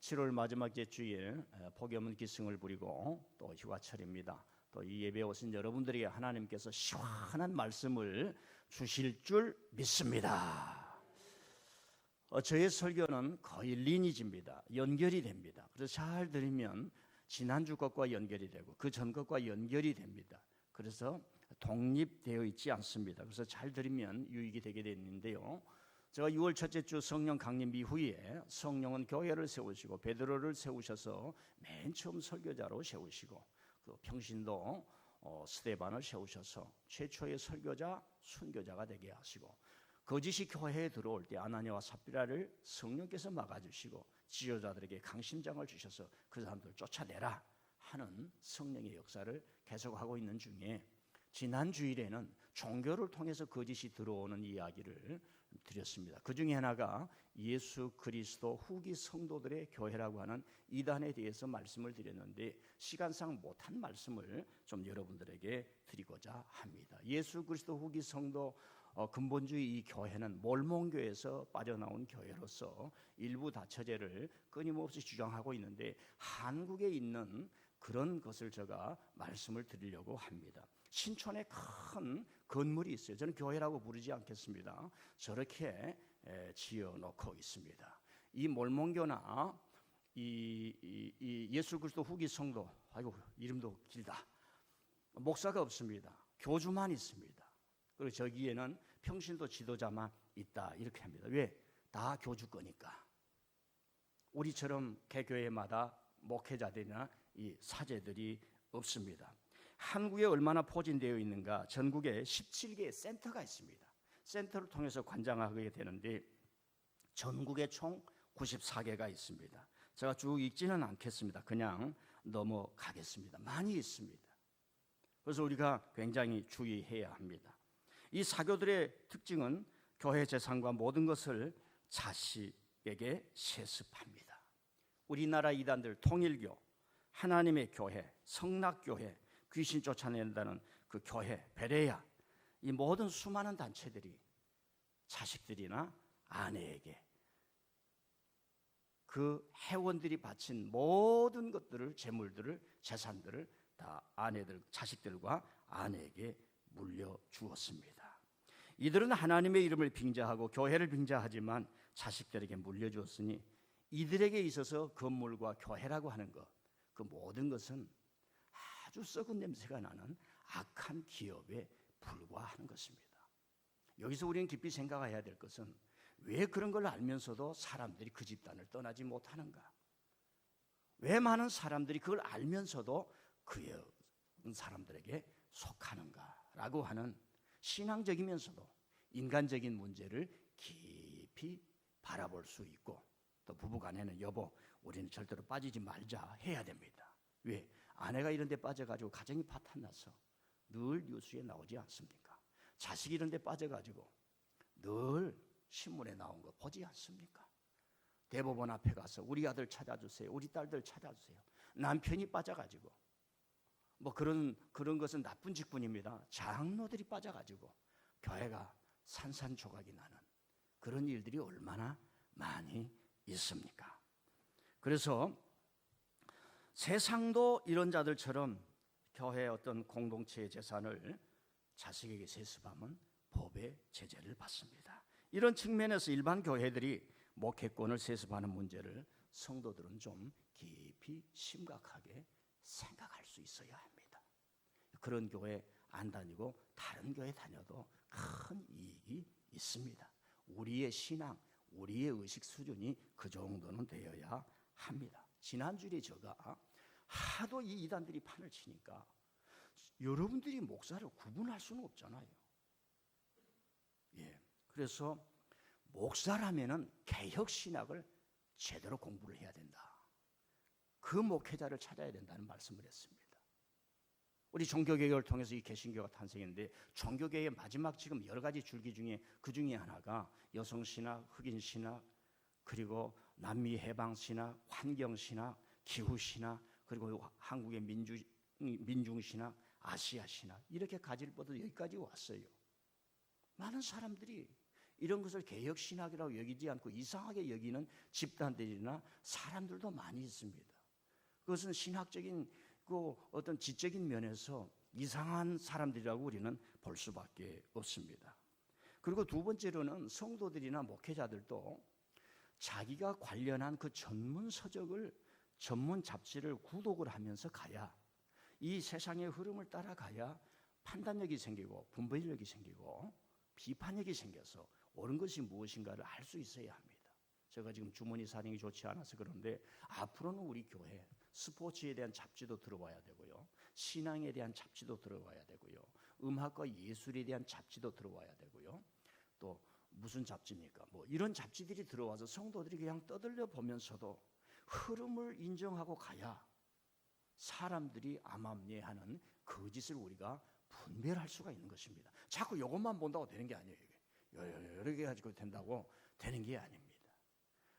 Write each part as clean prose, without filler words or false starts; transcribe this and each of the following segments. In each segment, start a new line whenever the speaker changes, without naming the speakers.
7월 마지막 주일 복염은 기승을 부리고 또 휴가철입니다. 또 이 예배에 오신 여러분들에게 하나님께서 시원한 말씀을 주실 줄 믿습니다. 저의 설교는 거의 리니지입니다. 연결이 됩니다. 그래서 잘 들으면 지난주 것과 연결이 되고 그 전 것과 연결이 됩니다. 그래서 독립되어 있지 않습니다. 그래서 잘 들으면 유익이 되게 되는데요. 제가 6월 첫째 주 성령 강림 이후에 성령은 교회를 세우시고 베드로를 세우셔서 맨 처음 설교자로 세우시고 그 평신도 스데반을 세우셔서 최초의 설교자, 순교자가 되게 하시고 거짓이 교회에 들어올 때 아나니아와 삽비라를 성령께서 막아주시고 지도자들에게 강심장을 주셔서 그 사람들을 쫓아내라 하는 성령의 역사를 계속하고 있는 중에 지난 주일에는 종교를 통해서 거짓이 들어오는 이야기를 드렸습니다. 그 중에 하나가 예수 그리스도 후기 성도들의 교회라고 하는 이단에 대해서 말씀을 드렸는데 시간상 못한 말씀을 좀 여러분들에게 드리고자 합니다. 예수 그리스도 후기 성도 근본주의 이 교회는 몰몬교에서 빠져나온 교회로서 일부 다처제를 끊임없이 주장하고 있는데 한국에 있는 그런 것을 제가 말씀을 드리려고 합니다. 신촌에 큰 건물이 있어요. 저는 교회라고 부르지 않겠습니다. 저렇게 지어놓고 있습니다. 이 몰몬교나 이 예수 그리스도 후기 성도, 아이고 이름도 길다. 목사가 없습니다. 교주만 있습니다. 그리고 저기에는 평신도 지도자만 있다 이렇게 합니다. 왜? 다 교주 거니까. 우리처럼 개교회마다 목회자들이나 이 사제들이 없습니다. 한국에 얼마나 포진되어 있는가? 전국에 17개의 센터가 있습니다. 센터를 통해서 관장하게 되는데 전국에 총 94개가 있습니다. 제가 쭉 읽지는 않겠습니다. 그냥 넘어가겠습니다. 많이 있습니다. 그래서 우리가 굉장히 주의해야 합니다. 이 사교들의 특징은 교회 재산과 모든 것을 자식에게 세습합니다. 우리나라 이단들 통일교, 하나님의 교회, 성락교회, 귀신 쫓아낸다는 그 교회, 베레야, 이 모든 수많은 단체들이 자식들이나 아내에게 그 회원들이 바친 모든 것들을, 재물들을, 재산들을 다 아내들, 자식들과 아내에게 물려주었습니다. 이들은 하나님의 이름을 빙자하고 교회를 빙자하지만 자식들에게 물려주었으니 이들에게 있어서 건물과 교회라고 하는 것, 그 모든 것은 아주 썩은 냄새가 나는 악한 기업에 불과하는 것입니다. 여기서 우리는 깊이 생각해야 될 것은 왜 그런 걸 알면서도 사람들이 그 집단을 떠나지 못하는가? 왜 많은 사람들이 그걸 알면서도 그 사람들에게 속하는가라고 하는 신앙적이면서도 인간적인 문제를 깊이 바라볼 수 있고 또 부부간에는 여보 우리는 절대로 빠지지 말자 해야 됩니다. 왜? 아내가 이런 데 빠져가지고 가정이 파탄나서 늘 뉴스에 나오지 않습니까? 자식이 이런 데 빠져가지고 늘 신문에 나온 거 보지 않습니까? 대법원 앞에 가서 우리 아들 찾아주세요. 우리 딸들 찾아주세요. 남편이 빠져가지고 뭐 그런 것은 나쁜 직분입니다. 장로들이 빠져가지고 교회가 산산조각이 나는 그런 일들이 얼마나 많이 있습니까? 그래서 세상도 이런 자들처럼 교회의 어떤 공동체의 재산을 자식에게 세습하면 법의 제재를 받습니다. 이런 측면에서 일반 교회들이 목회권을 세습하는 문제를 성도들은 좀 깊이 심각하게 생각할 수 있어야 합니다. 그런 교회 안 다니고 다른 교회 다녀도 큰 이익이 있습니다. 우리의 신앙, 우리의 의식 수준이 그 정도는 되어야 합니다. 지난주에 제가 하도 이 이단들이 판을 치니까 여러분들이 목사를 구분할 수는 없잖아요. 예, 그래서 목사라면은 개혁 신학을 제대로 공부를 해야 된다. 그 목회자를 찾아야 된다는 말씀을 했습니다. 우리 종교개혁을 통해서 이 개신교가 탄생했는데 종교개혁의 마지막 지금 여러 가지 줄기 중에 그 중에 하나가 여성신학, 흑인신학, 그리고 남미해방신학, 환경신학, 기후신학, 그리고 한국의 민중신학, 아시아신학 이렇게 가지를 뻗어 여기까지 왔어요. 많은 사람들이 이런 것을 개혁신학이라고 여기지 않고 이상하게 여기는 집단들이나 사람들도 많이 있습니다. 그것은 신학적인 그 어떤 지적인 면에서 이상한 사람들이라고 우리는 볼 수밖에 없습니다. 그리고 두 번째로는 성도들이나 목회자들도 자기가 관련한 그 전문 서적을, 전문 잡지를 구독을 하면서 가야, 이 세상의 흐름을 따라가야 판단력이 생기고 분별력이 생기고 비판력이 생겨서 옳은 것이 무엇인가를 알 수 있어야 합니다. 제가 지금 주머니 사정이 좋지 않아서 그런데 앞으로는 우리 교회 스포츠에 대한 잡지도 들어와야 되고요, 신앙에 대한 잡지도 들어와야 되고요, 음악과 예술에 대한 잡지도 들어와야 되고요, 또 무슨 잡지입니까? 뭐 이런 잡지들이 들어와서 성도들이 그냥 떠들려 보면서도 흐름을 인정하고 가야 사람들이 암암리하는 거짓을 우리가 분별할 수가 있는 것입니다. 자꾸 이것만 본다고 되는 게 아니에요. 여러 개 가지고 된다고 되는 게 아닙니다.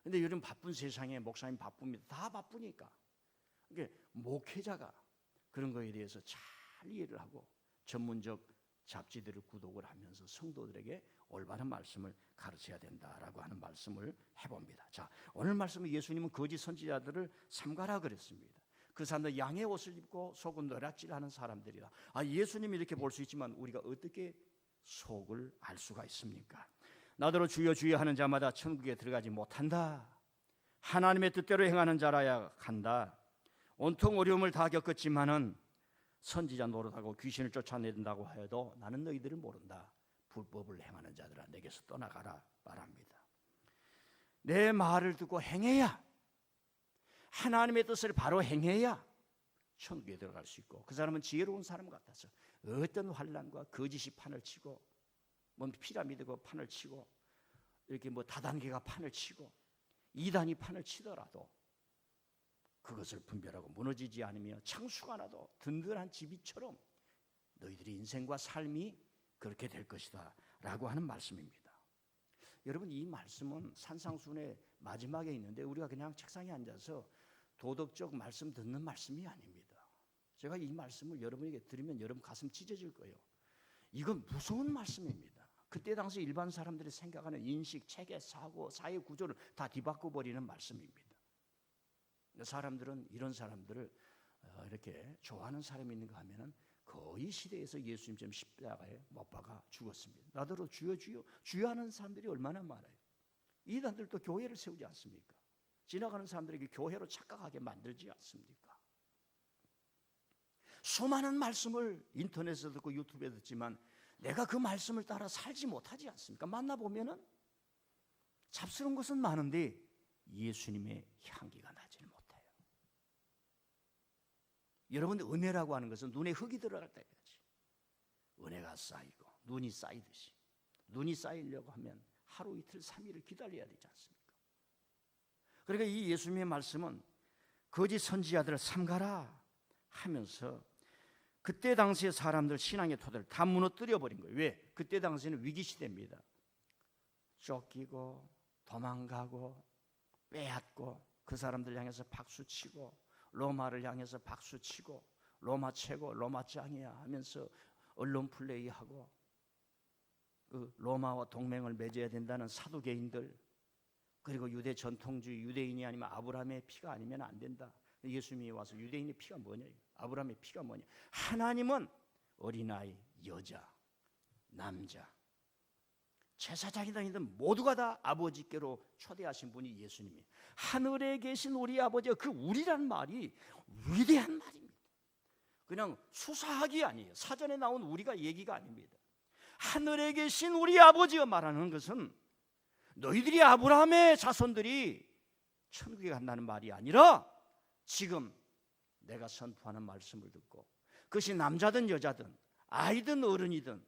그런데 요즘 바쁜 세상에 목사님 바쁩니다. 다 바쁘니까. 그러니까 목회자가 그런 거에 대해서 잘 이해를 하고 전문적 잡지들을 구독을 하면서 성도들에게 올바른 말씀을 가르쳐야 된다라고 하는 말씀을 해봅니다. 자, 오늘 말씀은 예수님은 거짓 선지자들을 삼가라 그랬습니다. 그 사람들 양의 옷을 입고 속은 노략질하는 사람들이다. 예수님이 이렇게 볼 수 있지만 우리가 어떻게 속을 알 수가 있습니까? 나더러 주여 주여 하는 자마다 천국에 들어가지 못한다. 하나님의 뜻대로 행하는 자라야 간다. 온통 어려움을 다 겪었지만은 선지자 노릇하고 귀신을 쫓아낸다고 해도 나는 너희들을 모른다. 불법을 행하는 자들아 내게서 떠나가라 말합니다. 내 말을 듣고 행해야, 하나님의 뜻을 바로 행해야 천국에 들어갈 수 있고, 그 사람은 지혜로운 사람 같아서 어떤 환난과 거짓이 판을 치고, 뭐 피라미드가 판을 치고, 이렇게 뭐 다단계가 판을 치고 이단이 판을 치더라도 그것을 분별하고 무너지지 않으며 창수가 나도 든든한 지비처럼 너희들의 인생과 삶이 그렇게 될 것이다 라고 하는 말씀입니다. 여러분, 이 말씀은 산상순의 마지막에 있는데 우리가 그냥 책상에 앉아서 도덕적 말씀 듣는 말씀이 아닙니다. 제가 이 말씀을 여러분에게 드리면 여러분 가슴 찢어질 거예요. 이건 무서운 말씀입니다. 그때 당시 일반 사람들이 생각하는 인식, 체계, 사고, 사회 구조를 다 뒤바꿔 버리는 말씀입니다. 사람들은 이런 사람들을 이렇게 좋아하는 사람이 있는가 하면은 거의 시대에서 예수님처럼 십자가에 못 박아 죽었습니다. 나더러 주여 주여 주여 하는 사람들이 얼마나 많아요. 이단들도 교회를 세우지 않습니까? 지나가는 사람들에게 교회로 착각하게 만들지 않습니까? 수많은 말씀을 인터넷에서 듣고 유튜브에 듣지만 내가 그 말씀을 따라 살지 못하지 않습니까? 만나보면은 잡스러운 것은 많은데 예수님의 향기가 나질 못해요. 여러분, 은혜라고 하는 것은 눈에 흙이 들어갈 때까지 은혜가 쌓이고 눈이 쌓이듯이, 눈이 쌓이려고 하면 하루 이틀 3일을 기다려야 되지 않습니까? 그러니까 이 예수님의 말씀은 거짓 선지자들을 삼가라 하면서 그때 당시의 사람들 신앙의 토대를 다 무너뜨려 버린 거예요. 왜? 그때 당시에는 위기 시대입니다. 쫓기고 도망가고 빼앗고 그 사람들 향해서 박수치고 로마를 향해서 박수치고 로마 최고, 로마 짱이야 하면서 언론 플레이하고 그 로마와 동맹을 맺어야 된다는 사두개인들, 그리고 유대 전통주의, 유대인이 아니면 아브라함의 피가 아니면 안 된다. 예수님이 와서 유대인의 피가 뭐냐, 아브라함의 피가 뭐냐. 하나님은 어린아이, 여자, 남자, 제사장이든 모두가 다 아버지께로 초대하신 분이 예수님이에요. 하늘에 계신 우리 아버지가, 그 우리란 말이 위대한 말입니다. 그냥 수사하기 아니에요. 사전에 나온 우리가 얘기가 아닙니다. 하늘에 계신 우리 아버지가 말하는 것은 너희들이 아브라함의 자손들이 천국에 간다는 말이 아니라 지금 내가 선포하는 말씀을 듣고 그것이 남자든 여자든 아이든 어른이든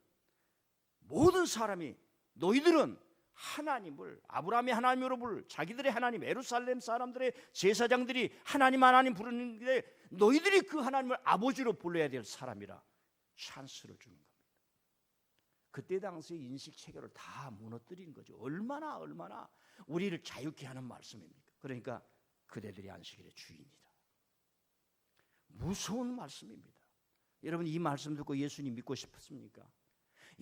모든 사람이 너희들은 하나님을 아브라함의 하나님으로 부를, 자기들의 하나님 예루살렘 사람들의 제사장들이 하나님 부르는데 너희들이 그 하나님을 아버지로 불러야 될 사람이라 찬스를 주는 겁니다. 그때 당시의 인식 체계를 다 무너뜨린 거죠. 얼마나 우리를 자유케 하는 말씀입니까? 그러니까 그대들이 안식일의 주인이라. 무서운 말씀입니다. 여러분, 이 말씀 듣고 예수님 믿고 싶습니까?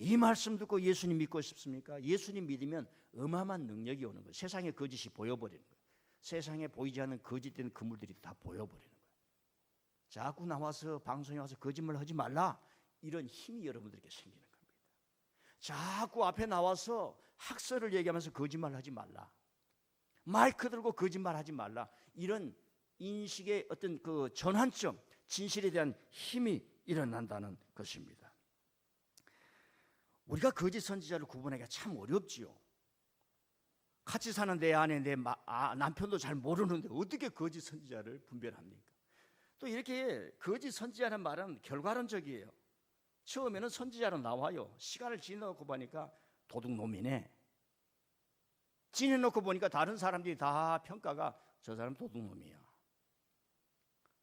이 말씀 듣고 예수님 믿고 싶습니까? 예수님 믿으면 어마어마한 능력이 오는 거예요. 세상에 거짓이 보여버리는 거예요. 세상에 보이지 않는 거짓된 그물들이 다 보여버리는 거예요. 자꾸 나와서 방송에 와서 거짓말 하지 말라, 이런 힘이 여러분들에게 생기는 겁니다. 자꾸 앞에 나와서 학설을 얘기하면서 거짓말 하지 말라, 마이크 들고 거짓말 하지 말라, 이런 인식의 어떤 그 전환점, 진실에 대한 힘이 일어난다는 것입니다. 우리가 거짓 선지자를 구분하기가 참 어렵지요. 같이 사는 내 아내, 내 남편도 잘 모르는데 어떻게 거짓 선지자를 분별합니까? 또 이렇게 거짓 선지자라는 말은 결과론적이에요. 처음에는 선지자로 나와요. 시간을 지나고 보니까 도둑놈이네. 지내놓고 보니까 다른 사람들이 다 평가가 저 사람 도둑놈이야.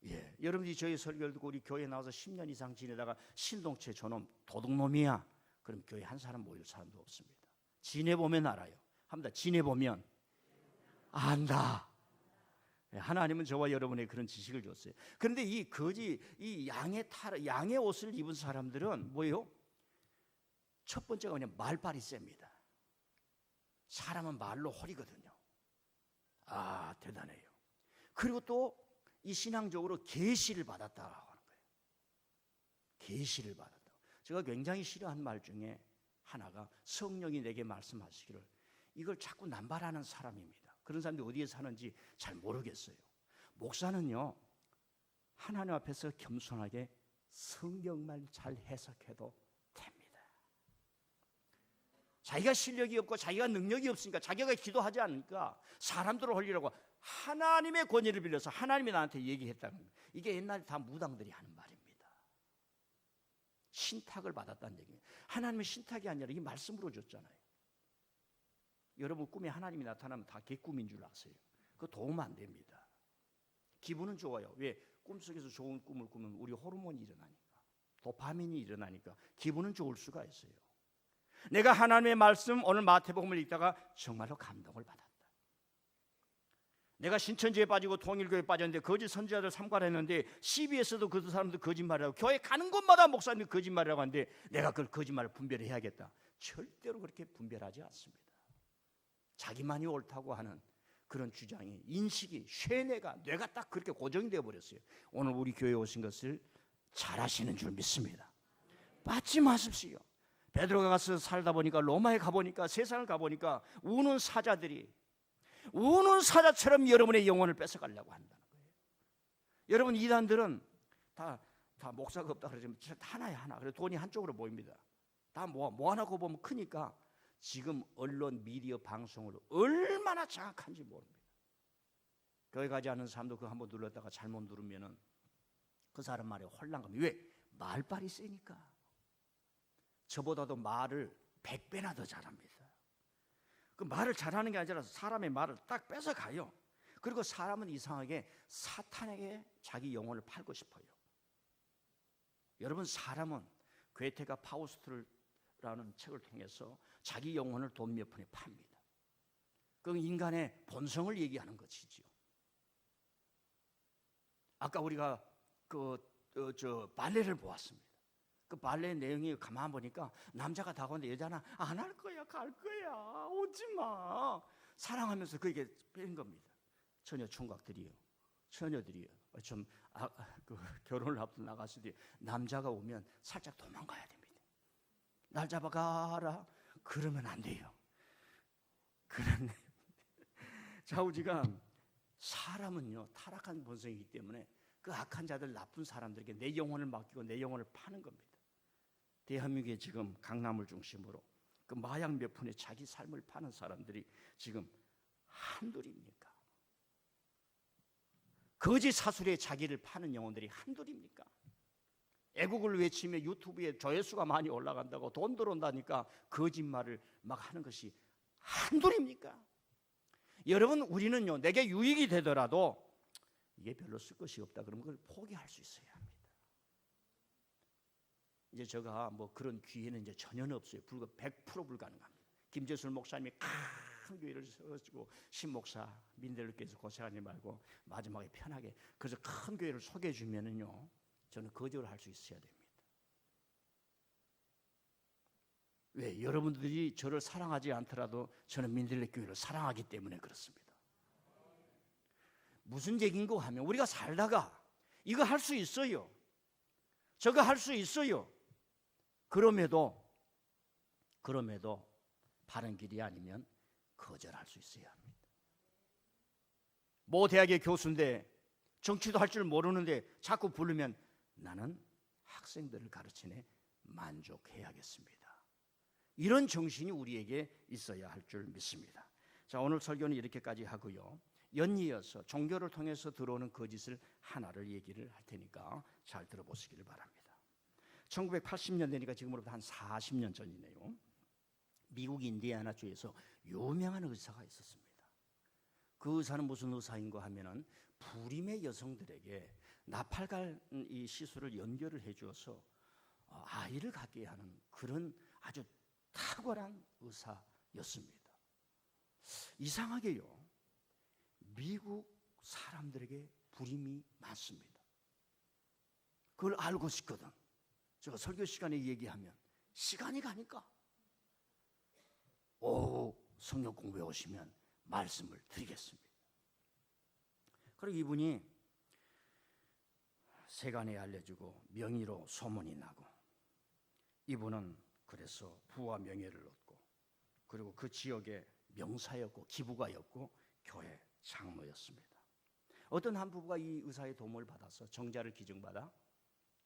예, 여러분들이 저희 설교를 듣고 우리 교회에 나와서 10년 이상 지내다가 신동체 저놈 도둑놈이야, 그럼 교회 한 사람 모일 사람도 없습니다. 지내보면 알아요. 합니다. 지내보면 안다. 하나님은 저와 여러분에게 그런 지식을 줬어요. 그런데 이 거짓, 이 양의 옷을 입은 사람들은 뭐예요? 첫 번째가 그냥 말발이 셉니다. 사람은 말로 홀이거든요. 아, 대단해요. 그리고 또 이 신앙적으로 계시를 받았다고 하는 거예요. 계시를 받았다. 제가 굉장히 싫어하는 말 중에 하나가 성령이 내게 말씀하시기를, 이걸 자꾸 남발하는 사람입니다. 그런 사람들이 어디에 사는지 잘 모르겠어요. 목사는요, 하나님 앞에서 겸손하게 성경만 잘 해석해도 됩니다. 자기가 실력이 없고 자기가 능력이 없으니까, 자기가 기도하지 않으니까 사람들을 홀리라고 하나님의 권위를 빌려서 하나님이 나한테 얘기했다는 거예요. 이게 옛날에 다 무당들이 하는 말입니다. 신탁을 받았다는 얘기예요. 하나님은 신탁이 아니라 이 말씀으로 줬잖아요. 여러분 꿈에 하나님이 나타나면 다 개꿈인 줄 아세요? 그거 도움 안 됩니다. 기분은 좋아요. 왜? 꿈속에서 좋은 꿈을 꾸면 우리 호르몬이 일어나니까, 도파민이 일어나니까 기분은 좋을 수가 있어요. 내가 하나님의 말씀, 오늘 마태복음을 읽다가 정말로 감동을 받았다. 내가 신천지에 빠지고 통일교에 빠졌는데 거짓 선지자들 삼가했는데 CBS도 그 사람들 거짓말이라고, 교회 가는 곳마다 목사님이 거짓말이라고 하는데 내가 그걸 거짓말을 분별해야겠다. 절대로 그렇게 분별하지 않습니다. 자기만이 옳다고 하는 그런 주장이, 인식이, 쇠뇌가, 뇌가 딱 그렇게 고정이 되어 버렸어요. 오늘 우리 교회에 오신 것을 잘 하시는 줄 믿습니다. 빠지 마십시오. 베드로가 가서 살다 보니까, 로마에 가보니까, 세상을 가보니까 우는 사자처럼 여러분의 영혼을 뺏어가려고 한다는 거예요. 여러분 이단들은 다 목사가 없다 그러지만 하나야 하나. 그래서 돈이 한쪽으로 모입니다. 다 모아놓고 보면 크니까 지금 언론, 미디어, 방송으로 얼마나 장악한지 모릅니다. 교회 가지 않는 사람도 그거 한번 눌렀다가 잘못 누르면은 그 사람 말에 혼란감이, 왜? 말빨이 세니까. 저보다도 말을 100배나 더 잘합니다. 그 말을 잘하는 게 아니라 사람의 말을 딱 뺏어가요. 그리고 사람은 이상하게 사탄에게 자기 영혼을 팔고 싶어요. 여러분, 사람은 괴테가 파우스트라는 책을 통해서 자기 영혼을 돈 몇 푼에 팝니다. 그 인간의 본성을 얘기하는 것이지요. 아까 우리가 발레를 보았습니다. 그 발레 내용이 가만 보니까 남자가 다가오는데 여자는 안 할 거야, 갈 거야, 오지 마, 사랑하면서 그에게 뺀 겁니다. 처녀들이요. 결혼을 앞두고 나갔을 때 남자가 오면 살짝 도망가야 됩니다. 날 잡아가라 그러면 안 돼요. 그런 좌우지간 사람은요 타락한 본성이기 때문에 그 악한 자들, 나쁜 사람들에게 내 영혼을 맡기고 내 영혼을 파는 겁니다. 대한민국에 지금 강남을 중심으로 그 마약 몇 푼에 자기 삶을 파는 사람들이 지금 한둘입니까? 거짓 사술에 자기를 파는 영혼들이 한둘입니까? 애국을 외치며 유튜브에 조회수가 많이 올라간다고 돈 들어온다니까 거짓말을 막 하는 것이 한둘입니까? 여러분, 우리는요 내게 유익이 되더라도 이게 별로 쓸 것이 없다 그러면 그걸 포기할 수 있어야 합니다. 이제 제가 뭐 그런 기회는 이제 전혀 없어요. 100% 불가능합니다. 김재술 목사님이 큰 교회를 세워주고 신목사 민들교에서 고생하지 말고 마지막에 편하게 그래서 큰 교회를 소개해 주면은요 저는 거절을 할 수 있어야 됩니다. 왜? 여러분들이 저를 사랑하지 않더라도 저는 민들레 교회를 사랑하기 때문에 그렇습니다. 무슨 얘기인가 하면 우리가 살다가 이거 할 수 있어요, 저거 할 수 있어요. 그럼에도 바른 길이 아니면 거절할 수 있어야 합니다. 모 대학의 교수인데 정치도 할 줄 모르는데 자꾸 부르면 나는 학생들을 가르치네 만족해야겠습니다. 이런 정신이 우리에게 있어야 할 줄 믿습니다. 자, 오늘 설교는 이렇게까지 하고요. 연이어서 종교를 통해서 들어오는 거짓을 하나를 얘기를 할 테니까 잘 들어보시기를 바랍니다. 1980년대니까 지금으로부터 한 40년 전이네요. 미국 인디애나주에서 유명한 의사가 있었습니다. 그 의사는 무슨 의사인가 하면은 불임의 여성들에게 나팔갈 이 시술을 연결을 해주어서 아이를 갖게 하는 그런 아주 탁월한 의사였습니다. 이상하게요, 미국 사람들에게 불임이 많습니다. 그걸 알고 싶거든. 제가 설교 시간에 얘기하면 시간이 가니까 오후 성경 공부해 오시면 말씀을 드리겠습니다. 그리고 이분이 세간에 알려주고 명의로 소문이 나고, 이분은 그래서 부와 명예를 얻고, 그리고 그 지역의 명사였고 기부가였고 교회 장로였습니다. 어떤 한 부부가 이 의사의 도움을 받아서 정자를 기증받아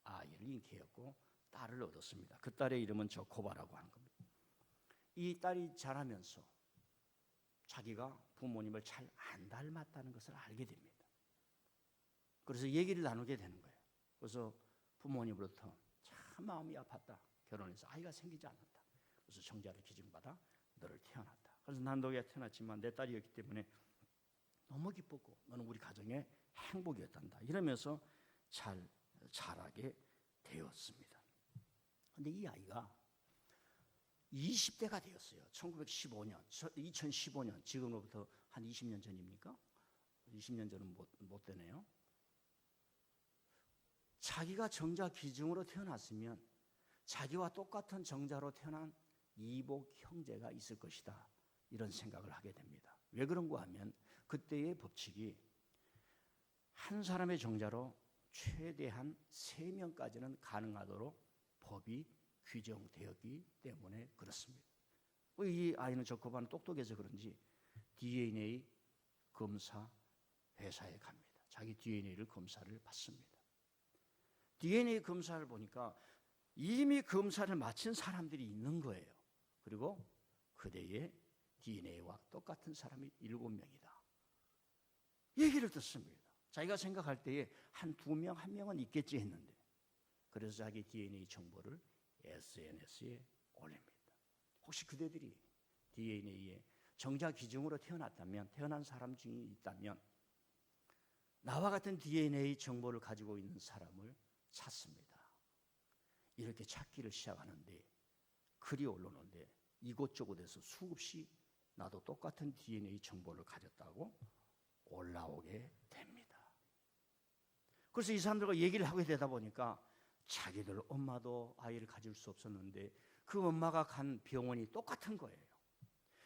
아이를 잉태했고 딸을 얻었습니다. 그 딸의 이름은 저코바라고 하는 겁니다. 이 딸이 자라면서 자기가 부모님을 잘 안 닮았다는 것을 알게 됩니다. 그래서 얘기를 나누게 되는 거예요. 그래서 부모님으로부터 참 마음이 아팠다. 결혼해서 아이가 생기지 않았다. 그래서 정자를 기증받아 너를 태어났다. 그래서 난 너가 태어났지만 내 딸이었기 때문에 너무 기뻤고 너는 우리 가정의 행복이었단다. 이러면서 잘 자라게 되었습니다. 그런데 이 아이가 20대가 되었어요. 1915년, 2015년, 지금으로부터 한 20년 전입니까? 20년 전은 못 되네요. 자기가 정자 기증으로 태어났으면 자기와 똑같은 정자로 태어난 이복 형제가 있을 것이다. 이런 생각을 하게 됩니다. 왜 그런가 하면 그때의 법칙이 한 사람의 정자로 최대한 3명까지는 가능하도록 법이 규정되었기 때문에 그렇습니다. 이 아이는 저코바는 똑똑해서 그런지 DNA 검사 회사에 갑니다. 자기 DNA를 검사를 받습니다. DNA 검사를 보니까 이미 검사를 마친 사람들이 있는 거예요. 그리고 그대의 DNA와 똑같은 사람이 7명이다. 얘기를 듣습니다. 자기가 생각할 때에 한 2명, 1명은 있겠지 했는데, 그래서 자기 DNA 정보를 SNS에 올립니다. 혹시 그대들이 DNA에 정자 기증으로 태어났다면, 태어난 사람 중에 있다면 나와 같은 DNA 정보를 가지고 있는 사람을 찾습니다. 이렇게 찾기를 시작하는데 글이 올라오는데 이곳저곳에서 수없이 나도 똑같은 DNA 정보를 가졌다고 올라오게 됩니다. 그래서 이 사람들과 얘기를 하게 되다 보니까 자기들 엄마도 아이를 가질 수 없었는데 그 엄마가 간 병원이 똑같은 거예요.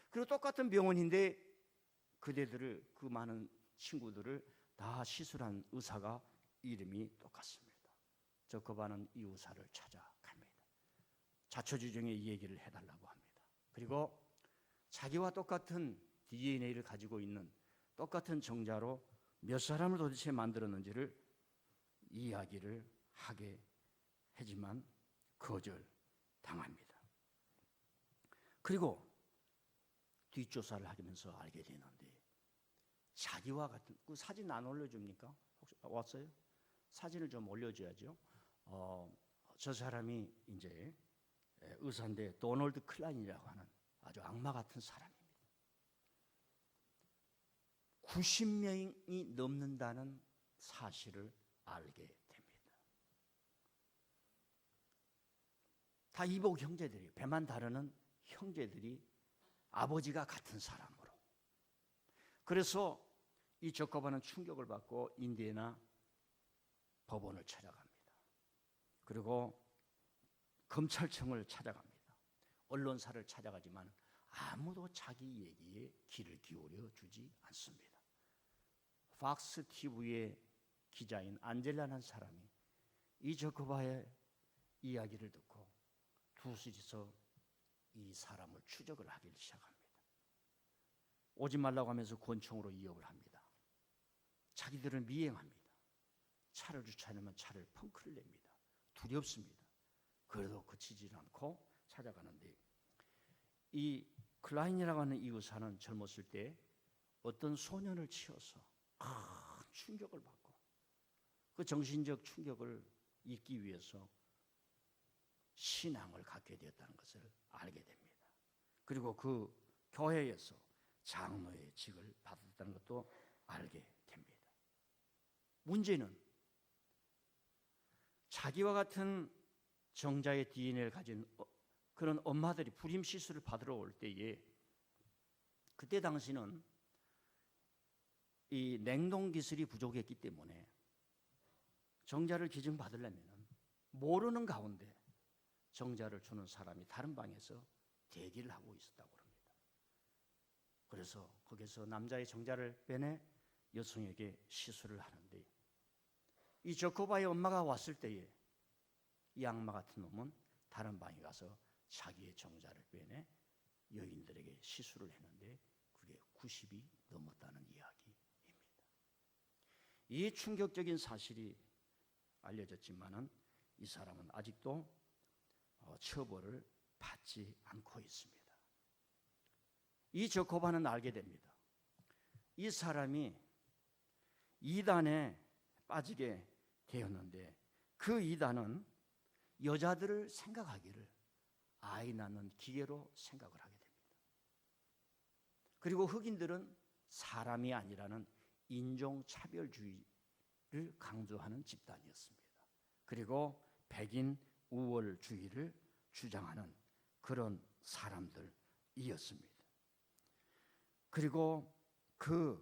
그리고 똑같은 병원인데 그대들을, 그 많은 친구들을 다 시술한 의사가 이름이 똑같습니다. 저코바는 이 의사를 찾아갑니다. 자초지종의 이 얘기를 해달라고 합니다. 그리고 자기와 똑같은 DNA를 가지고 있는 똑같은 정자로 몇 사람을 도대체 만들었는지를 이야기를 하게 하지만 거절당합니다. 그리고 뒷조사를 하면서 알게 되는데 자기와 같은, 그 사진 안 올려줍니까? 혹시 왔어요? 사진을 좀 올려줘야죠. 저 사람이 이제 의사인데 도널드 클라인이라고 하는 아주 악마 같은 사람입니다. 90명이 넘는다는 사실을 알게 됩니다. 다 이복 형제들이, 배만 다르는 형제들이 아버지가 같은 사람으로. 그래서 이 저코바는 충격을 받고 인디애나 법원을 찾아갑니다. 그리고 검찰청을 찾아갑니다. 언론사를 찾아가지만 아무도 자기 얘기에 귀를 기울여 주지 않습니다. 팍스 TV의 기자인 안젤라라는 사람이 이 저코바의 이야기를 듣고 두시서 이 사람을 추적을 하기 시작합니다. 오지 말라고 하면서 권총으로 위협을 합니다. 자기들은 미행합니다. 차를 주차하면 차를 펑크를 냅니다. 두렵습니다. 그래도 그치지 않고 찾아가는데 이 클라인이라고 하는 이 의사는 젊었을 때 어떤 소년을 치어서 큰 충격을 받고 그 정신적 충격을 잊기 위해서 신앙을 갖게 되었다는 것을 알게 됩니다. 그리고 그 교회에서 장로의 직을 받았다는 것도 알게 됩니다. 문제는 자기와 같은 정자의 DNA를 가진 그런 엄마들이 불임 시술을 받으러 올 때에 그때 당시는 이 냉동 기술이 부족했기 때문에 정자를 기증받으려면 모르는 가운데 정자를 주는 사람이 다른 방에서 대기를 하고 있었다고 합니다. 그래서 거기서 남자의 정자를 빼내 여성에게 시술을 하는데 이 저코바의 엄마가 왔을 때에 이 악마 같은 놈은 다른 방에 가서 자기의 정자를 빼내 여인들에게 시술을 했는데 그게 90이 넘었다는 이야기입니다. 이 충격적인 사실이 알려졌지만은 이 사람은 아직도 처벌을 받지 않고 있습니다. 이 저코바는 알게 됩니다. 이 사람이 이단에 빠지게 되었는데 그 이단은 여자들을 생각하기를 아이 낳는 기계로 생각을 하게 됩니다. 그리고 흑인들은 사람이 아니라는 인종차별주의를 강조하는 집단이었습니다. 그리고 백인 우월주의를 주장하는 그런 사람들이었습니다. 그리고 그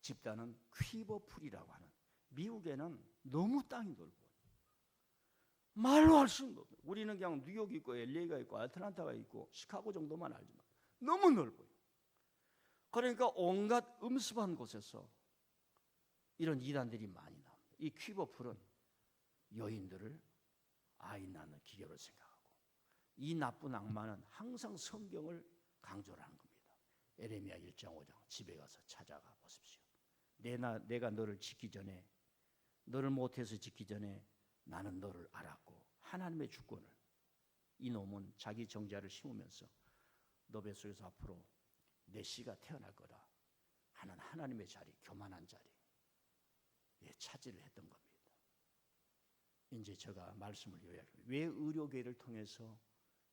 집단은 퀴버풀이라고 하는 미국에는 너무 땅이 넓어요. 말로 할 수 없는 넓어요. 우리는 그냥 뉴욕이 있고 LA가 있고 애틀랜타가 있고 시카고 정도만 알지만 너무 넓어요. 그러니까 온갖 음습한 곳에서 이런 이단들이 많이 나옵니다. 이 퀴버풀은 여인들을 아이 낳는 기계로 생각하고 이 나쁜 악마는 항상 성경을 강조를 하는 겁니다. 에레미야 1장 5장 집에 가서 찾아가 보십시오. 내가 너를 짓기 전에 너를 못해서 짓기 전에 나는 너를 알았고 하나님의 주권을 이 놈은 자기 정자를 심으면서 너 뱃속에서 앞으로 내 씨가 태어날 거다 하는 하나님의 자리, 교만한 자리에 차지를 했던 겁니다. 이제 제가 말씀을 요약합니다. 왜 의료계를 통해서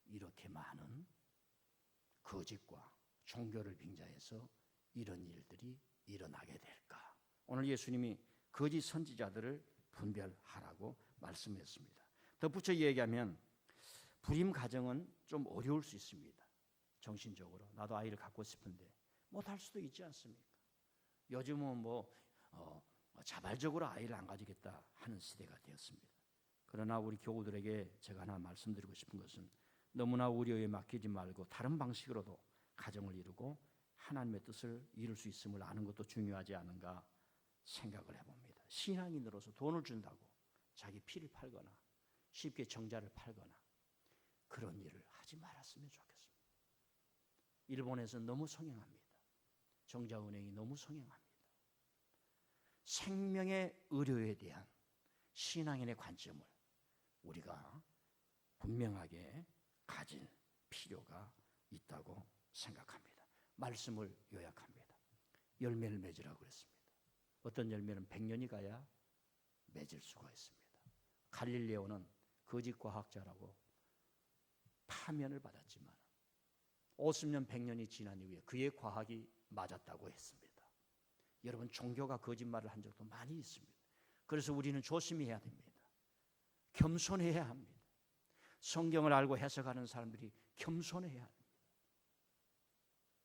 이렇게 많은 거짓과 종교를 빙자해서 이런 일들이 일어나게 될까? 오늘 예수님이 거짓 선지자들을 분별하라고 말씀했습니다. 덧붙여 얘기하면 불임 가정은 좀 어려울 수 있습니다. 정신적으로 나도 아이를 갖고 싶은데 못할 수도 있지 않습니까? 요즘은 자발적으로 아이를 안 가지겠다 하는 시대가 되었습니다. 그러나 우리 교우들에게 제가 하나 말씀드리고 싶은 것은 너무나 우려에 맡기지 말고 다른 방식으로도 가정을 이루고 하나님의 뜻을 이룰 수 있음을 아는 것도 중요하지 않은가 생각을 해봅니다. 신앙인으로서 돈을 준다고 자기 피를 팔거나 쉽게 정자를 팔거나 그런 일을 하지 말았으면 좋겠습니다. 일본에서는 너무 성행합니다. 정자은행이 너무 성행합니다. 생명의 의료에 대한 신앙인의 관점을 우리가 분명하게 가질 필요가 있다고 생각합니다. 말씀을 요약합니다. 열매를 맺으라고 그랬습니다. 어떤 열매는 100년이 가야 맺을 수가 있습니다. 갈릴레오는 거짓 과학자라고 파면을 받았지만 50년, 100년이 지난 이후에 그의 과학이 맞았다고 했습니다. 여러분, 종교가 거짓말을 한 적도 많이 있습니다. 그래서 우리는 조심해야 됩니다. 겸손해야 합니다. 성경을 알고 해석하는 사람들이 겸손해야 합니다.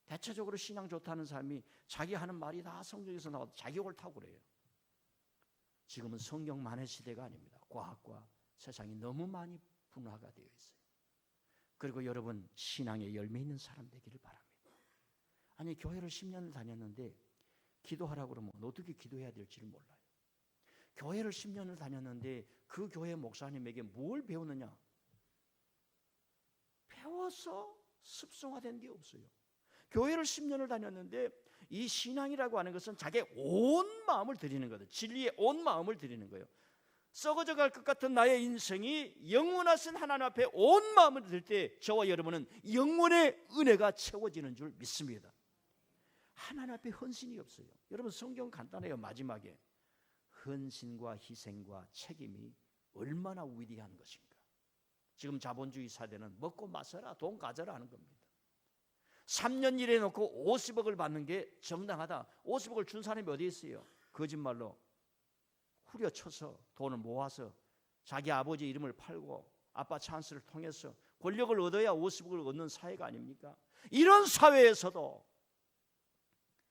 대체적으로 신앙 좋다는 사람이 자기 하는 말이 다 성경에서 나와도 자기 옳다고 그래요. 지금은 성경만의 시대가 아닙니다. 과학과 세상이 너무 많이 분화가 되어 있어요. 그리고 여러분 신앙의 열매 있는 사람 되기를 바랍니다. 아니 교회를 10년을 다녔는데 기도하라고 그러면 어떻게 기도해야 될지를 몰라요. 교회를 10년을 다녔는데 그 교회 목사님에게 뭘 배우느냐? 배워서 습성화된 게 없어요. 교회를 10년을 다녔는데 이 신앙이라고 하는 것은 자기의 온 마음을 드리는 거예요. 진리에 온 마음을 드리는 거예요. 썩어져 갈 것 같은 나의 인생이 영원하신 하나님 앞에 온 마음을 드릴 때 저와 여러분은 영원의 은혜가 채워지는 줄 믿습니다. 하나님 앞에 헌신이 없어요. 여러분 성경 간단해요. 마지막에 헌신과 희생과 책임이 얼마나 위대한 것인가. 지금 자본주의 사대는 먹고 마셔라, 돈 가져라 하는 겁니다. 3년 일해놓고 50억을 받는 게 정당하다. 50억을 준 사람이 어디 있어요? 거짓말로 후려쳐서 돈을 모아서 자기 아버지 이름을 팔고 아빠 찬스를 통해서 권력을 얻어야 50억을 얻는 사회가 아닙니까? 이런 사회에서도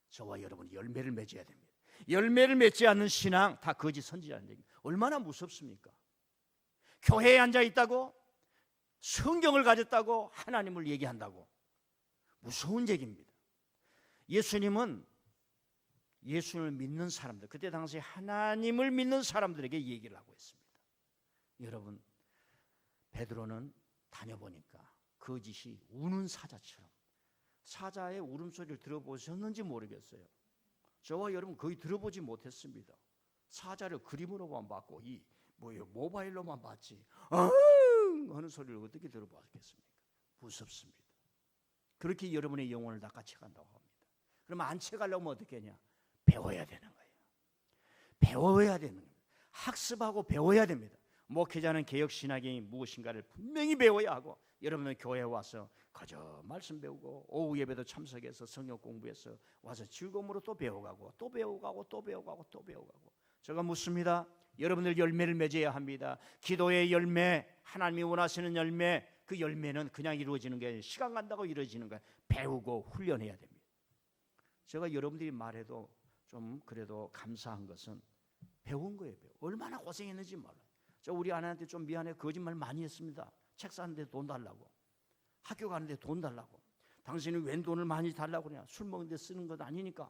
저와 여러분이 열매를 맺어야 됩니다. 열매를 맺지 않는 신앙 다 거짓 선지자는 얘기입니다. 얼마나 무섭습니까? 교회에 앉아 있다고 성경을 가졌다고 하나님을 얘기한다고 무서운 얘기입니다. 예수님을 믿는 사람들, 그때 당시 하나님을 믿는 사람들에게 얘기를 하고 있습니다. 여러분 베드로는 다녀보니까 거짓이 우는 사자처럼, 사자의 울음소리를 들어보셨는지 모르겠어요. 저와 여러분 거의 들어보지 못했습니다. 사자를 그림으로만 봤고 모바일로만 봤지 하는 소리를 어떻게 들어봤겠습니까? 무섭습니다. 그렇게 여러분의 영혼을 낚아채간다고 합니다. 그러면 안 채가려면 어떻게 하냐? 배워야 되는 거예요. 배워야 되는 거예요. 학습하고 배워야 됩니다. 목회자는 개혁신학이 무엇인가를 분명히 배워야 하고, 여러분은 교회에 와서 그저 말씀 배우고 오후 예배도 참석해서 성경 공부해서 와서 즐거움으로 또 배워가고 또 배워가고 또 배워가고 또 배워가고. 제가 묻습니다. 여러분들 열매를 맺어야 합니다. 기도의 열매, 하나님이 원하시는 열매, 그 열매는 그냥 이루어지는 게 아니라 시간 간다고 이루어지는 거예요. 배우고 훈련해야 됩니다. 제가 여러분들이 말해도 좀 그래도 감사한 것은 배운 거예요. 얼마나 고생했는지 몰라요. 저 우리 아내한테 좀 미안해, 거짓말 많이 했습니다. 책 사는데 돈 달라고, 학교 가는데 돈 달라고. 당신은 웬 돈을 많이 달라고 그러냐? 술 먹는데 쓰는 것 아니니까.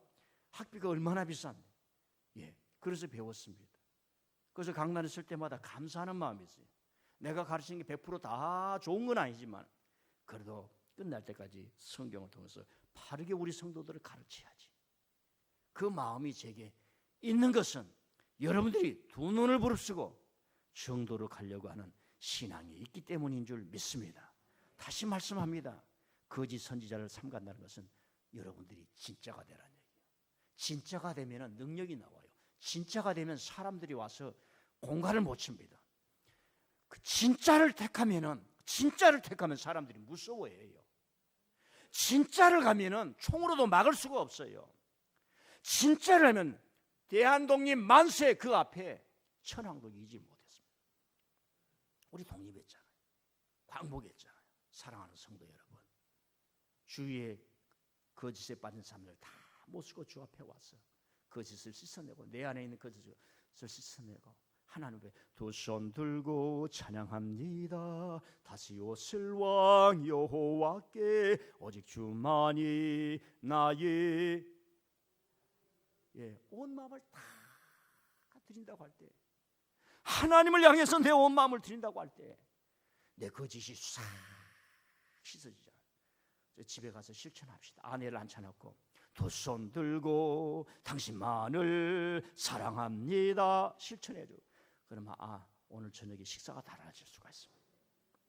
학비가 얼마나 비싼데. 그래서 배웠습니다. 그래서 강단에 쓸 때마다 감사하는 마음이 있어요. 내가 가르치는 게 100% 다 좋은 건 아니지만 그래도 끝날 때까지 성경을 통해서 바르게 우리 성도들을 가르쳐야지. 그 마음이 제게 있는 것은 여러분들이 두 눈을 부릅쓰고 정도로 가려고 하는 신앙이 있기 때문인 줄 믿습니다. 다시 말씀합니다. 거짓 선지자를 삼간다는 것은 여러분들이 진짜가 되라는 얘기예요. 진짜가 되면 능력이 나와요. 진짜가 되면 사람들이 와서 공간을 못 칩니다. 그 진짜를 택하면 사람들이 무서워해요. 진짜를 가면은 총으로도 막을 수가 없어요. 진짜를 하면 대한독립 만세 그 앞에 천황도 이기지 못했습니다. 우리 독립했잖아요. 광복했잖아요. 사랑하는 성도 여러분, 주위에 거짓에 빠진 사람들 다 모시고 주 앞에 와서 거짓을 씻어내고, 내 안에 있는 거짓을 씻어내고 하나님 앞에 두 손 들고 찬양합니다. 다시 오실 왕 여호와께 오직 주만이 나의 온 마음을 다 드린다고 할 때, 하나님을 향해서 내 온 마음을 드린다고 할 때 내 거짓이 싹 씻어지잖아요. 집에 가서 실천합시다. 아내를 앉혀놓고 두 손 들고 당신만을 사랑합니다. 실천해줘. 그러면 오늘 저녁에 식사가 달라질 수가 있습니다.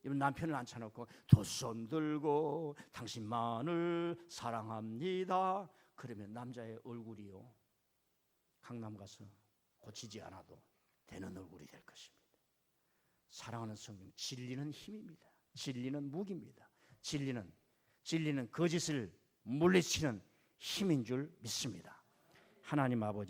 이번 남편을 앉혀놓고 두 손 들고 당신만을 사랑합니다. 그러면 남자의 얼굴이요, 강남 가서 고치지 않아도 되는 얼굴이 될 것입니다. 사랑하는 성경, 진리는 힘입니다. 진리는 무기입니다. 진리는 거짓을 물리치는 힘인 줄 믿습니다. 하나님 아버지,